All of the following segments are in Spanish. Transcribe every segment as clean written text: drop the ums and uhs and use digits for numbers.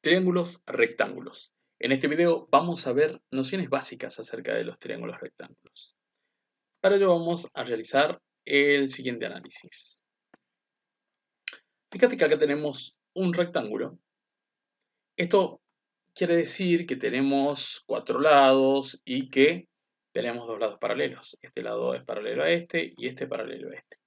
Triángulos rectángulos. En este video vamos a ver nociones básicas acerca de los triángulos rectángulos. Para ello vamos a realizar el siguiente análisis. Fíjate que acá tenemos un rectángulo. Esto quiere decir que tenemos cuatro lados y que tenemos dos lados paralelos. Este lado es paralelo a este y este paralelo a este.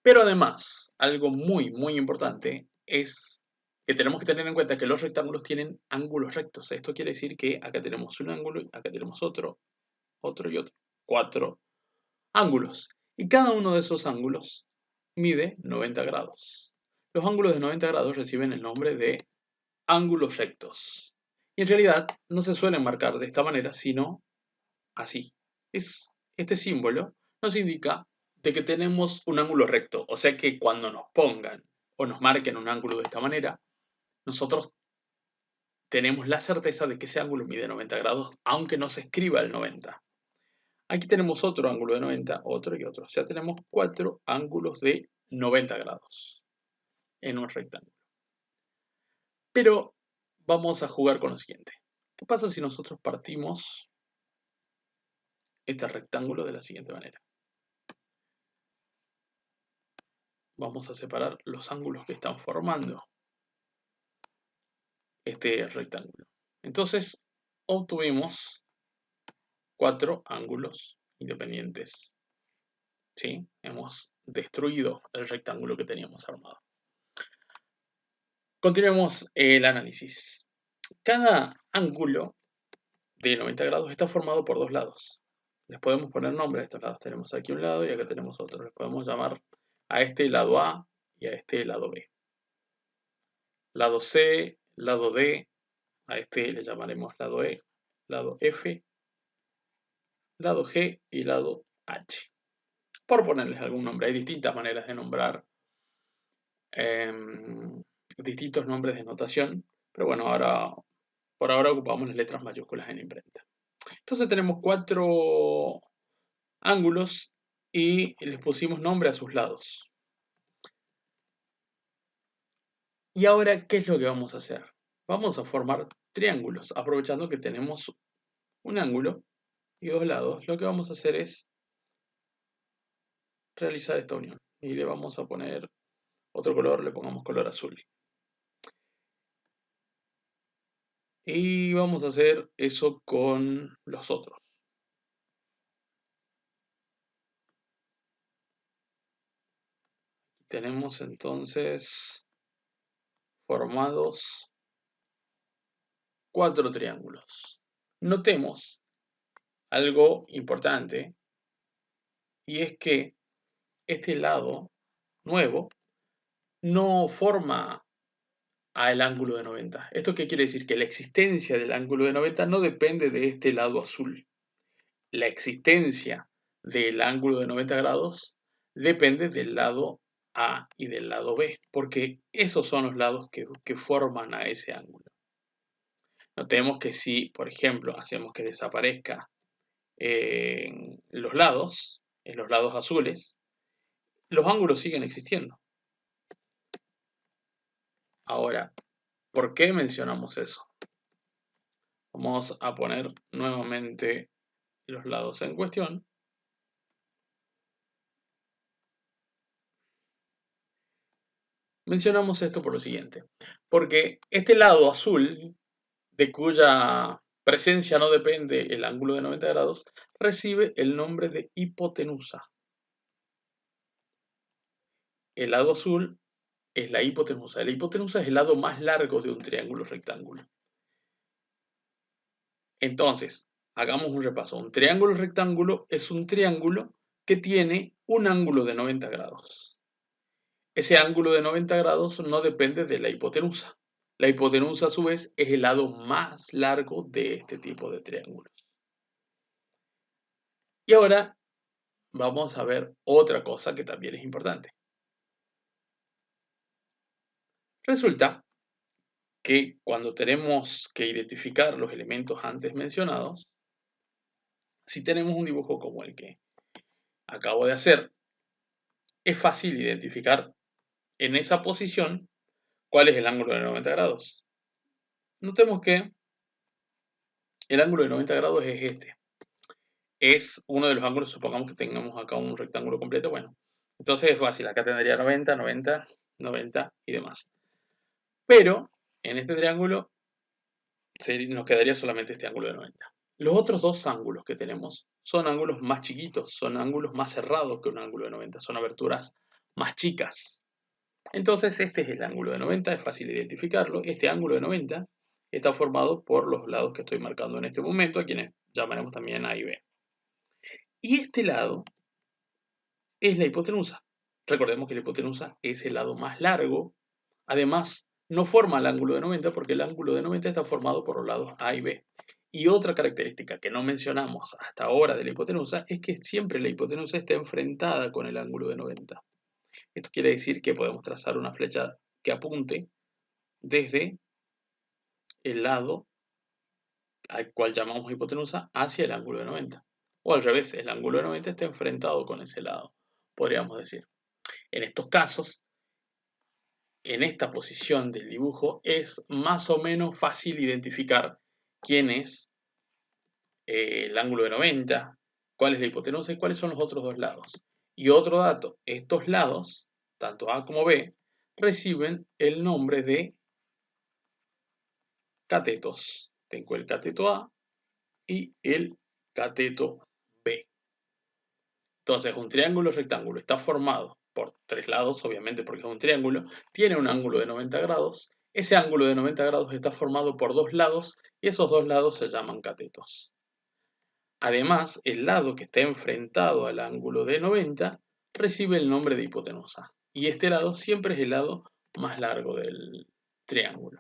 Pero además, algo muy importante es que tenemos que tener en cuenta que los rectángulos tienen ángulos rectos. Esto quiere decir que acá tenemos un ángulo, acá tenemos otro y otro. Cuatro ángulos. Y cada uno de esos ángulos mide 90 grados. Los ángulos de 90 grados reciben el nombre de ángulos rectos. Y en realidad no se suelen marcar de esta manera, sino así. Este símbolo nos indica de que tenemos un ángulo recto. O sea que cuando nos pongan o nos marquen un ángulo de esta manera, nosotros tenemos la certeza de que ese ángulo mide 90 grados, aunque no se escriba el 90. Aquí tenemos otro ángulo de 90, otro y otro. O sea, tenemos cuatro ángulos de 90 grados en un rectángulo. Pero vamos a jugar con lo siguiente. ¿Qué pasa si nosotros partimos este rectángulo de la siguiente manera? Vamos a separar los ángulos que están formando este rectángulo. Entonces, obtuvimos cuatro ángulos independientes. ¿Sí? Hemos destruido el rectángulo que teníamos armado. Continuemos el análisis. Cada ángulo de 90 grados está formado por dos lados. Les podemos poner nombre a estos lados. Tenemos aquí un lado y acá tenemos otro. Les podemos llamar a este lado A y a este lado B. Lado C, lado D, a este le llamaremos lado E, lado F, lado G y lado H. Por ponerles algún nombre, hay distintas maneras de nombrar distintos nombres de notación, pero bueno, por ahora ocupamos las letras mayúsculas en imprenta. Entonces tenemos cuatro ángulos y les pusimos nombre a sus lados. Y ahora, ¿qué es lo que vamos a hacer? Vamos a formar triángulos, aprovechando que tenemos un ángulo y dos lados. Lo que vamos a hacer es realizar esta unión. Y le vamos a poner otro color, le pongamos color azul. Y vamos a hacer eso con los otros. Tenemos entonces formados cuatro triángulos. Notemos algo importante y es que este lado nuevo no forma al ángulo de 90. ¿Esto qué quiere decir? Que la existencia del ángulo de 90 no depende de este lado azul. La existencia del ángulo de 90 grados depende del lado A y del lado B, porque esos son los lados que forman a ese ángulo. Notemos que si, por ejemplo, hacemos que desaparezca en los lados azules, los ángulos siguen existiendo. Ahora, ¿por qué mencionamos eso? Vamos a poner nuevamente los lados en cuestión. Mencionamos esto por lo siguiente, porque este lado azul, de cuya presencia no depende el ángulo de 90 grados, recibe el nombre de hipotenusa. El lado azul es la hipotenusa. La hipotenusa es el lado más largo de un triángulo rectángulo. Entonces, hagamos un repaso. Un triángulo rectángulo es un triángulo que tiene un ángulo de 90 grados. Ese ángulo de 90 grados no depende de la hipotenusa. La hipotenusa, a su vez, es el lado más largo de este tipo de triángulos. Y ahora vamos a ver otra cosa que también es importante. Resulta que cuando tenemos que identificar los elementos antes mencionados, si tenemos un dibujo como el que acabo de hacer, es fácil identificar en esa posición cuál es el ángulo de 90 grados. Notemos que el ángulo de 90 grados es este. Es uno de los ángulos, supongamos que tengamos acá un rectángulo completo, bueno. Entonces es fácil, acá tendría 90, 90, 90 y demás. Pero en este triángulo nos quedaría solamente este ángulo de 90. Los otros dos ángulos que tenemos son ángulos más chiquitos, son ángulos más cerrados que un ángulo de 90, son aberturas más chicas. Entonces este es el ángulo de 90, es fácil identificarlo. Este ángulo de 90 está formado por los lados que estoy marcando en este momento, a quienes llamaremos también A y B. Y este lado es la hipotenusa. Recordemos que la hipotenusa es el lado más largo. Además, no forma el ángulo de 90 porque el ángulo de 90 está formado por los lados A y B. Y otra característica que no mencionamos hasta ahora de la hipotenusa es que siempre la hipotenusa está enfrentada con el ángulo de 90. Esto quiere decir que podemos trazar una flecha que apunte desde el lado al cual llamamos hipotenusa hacia el ángulo de 90. O al revés, el ángulo de 90 está enfrentado con ese lado, podríamos decir. En estos casos, en esta posición del dibujo, es más o menos fácil identificar quién es el ángulo de 90, cuál es la hipotenusa y cuáles son los otros dos lados. Y otro dato, estos lados, tanto A como B, reciben el nombre de catetos. Tengo el cateto A y el cateto B. Entonces, un triángulo rectángulo está formado por tres lados, obviamente porque es un triángulo, tiene un ángulo de 90 grados. Ese ángulo de 90 grados está formado por dos lados y esos dos lados se llaman catetos. Además, el lado que está enfrentado al ángulo de 90 recibe el nombre de hipotenusa. Y este lado siempre es el lado más largo del triángulo.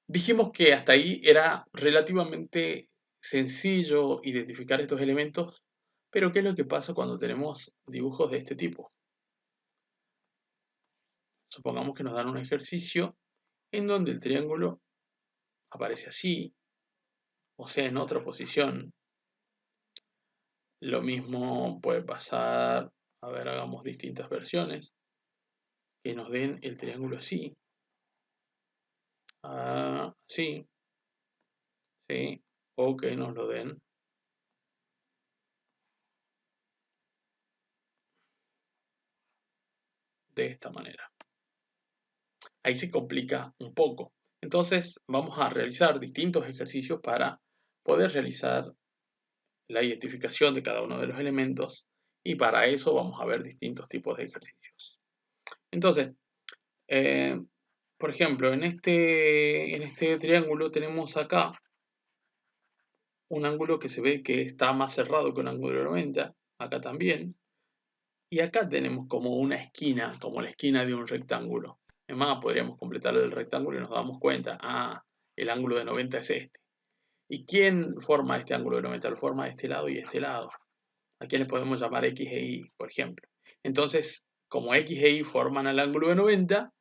Dijimos que hasta ahí era relativamente sencillo identificar estos elementos, pero ¿qué es lo que pasa cuando tenemos dibujos de este tipo? Supongamos que nos dan un ejercicio en donde el triángulo aparece así, o sea, en otra posición. Lo mismo puede pasar, a ver, hagamos distintas versiones, que nos den el triángulo así, así, ¿sí? O que nos lo den de esta manera. Ahí se complica un poco. Entonces vamos a realizar distintos ejercicios para poder realizar la identificación de cada uno de los elementos y para eso vamos a ver distintos tipos de ejercicios. Entonces, por ejemplo, en este triángulo tenemos acá un ángulo que se ve que está más cerrado que un ángulo de 90, acá también, y acá tenemos como una esquina, como la esquina de un rectángulo. Es más, podríamos completar el rectángulo y nos damos cuenta, el ángulo de 90 es este. ¿Y quién forma este ángulo de 90? Lo forma este lado y este lado. ¿A quiénes podemos llamar X e Y, por ejemplo? Entonces, como X e Y forman el ángulo de 90,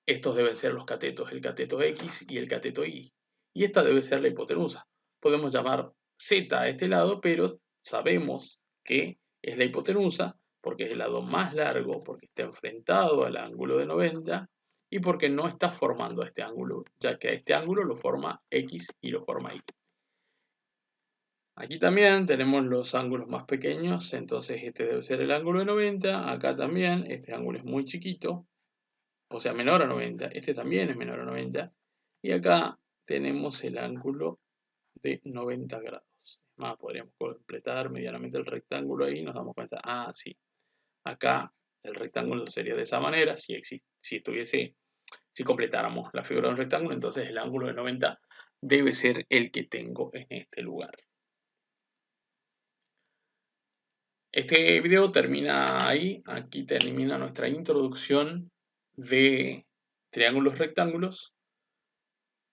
estos deben ser los catetos, el cateto X y el cateto Y. Y esta debe ser la hipotenusa. Podemos llamar Z a este lado, pero sabemos que es la hipotenusa porque es el lado más largo, porque está enfrentado al ángulo de 90 y porque no está formando este ángulo, ya que este ángulo lo forma X y lo forma Y. Aquí también tenemos los ángulos más pequeños, entonces este debe ser el ángulo de 90, acá también, este ángulo es muy chiquito, o sea, menor a 90, este también es menor a 90, y acá tenemos el ángulo de 90 grados. Es más, podríamos completar medianamente el rectángulo ahí y nos damos cuenta, sí, acá el rectángulo sería de esa manera, si completáramos la figura de un rectángulo, entonces el ángulo de 90 debe ser el que tengo en este lugar. Este video termina ahí, aquí termina nuestra introducción de triángulos rectángulos,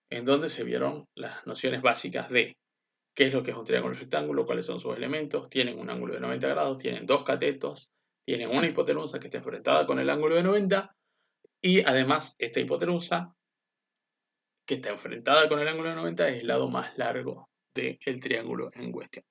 en donde se vieron las nociones básicas de qué es lo que es un triángulo rectángulo, cuáles son sus elementos, tienen un ángulo de 90 grados, tienen dos catetos, tienen una hipotenusa que está enfrentada con el ángulo de 90 y además esta hipotenusa que está enfrentada con el ángulo de 90 es el lado más largo del triángulo en cuestión.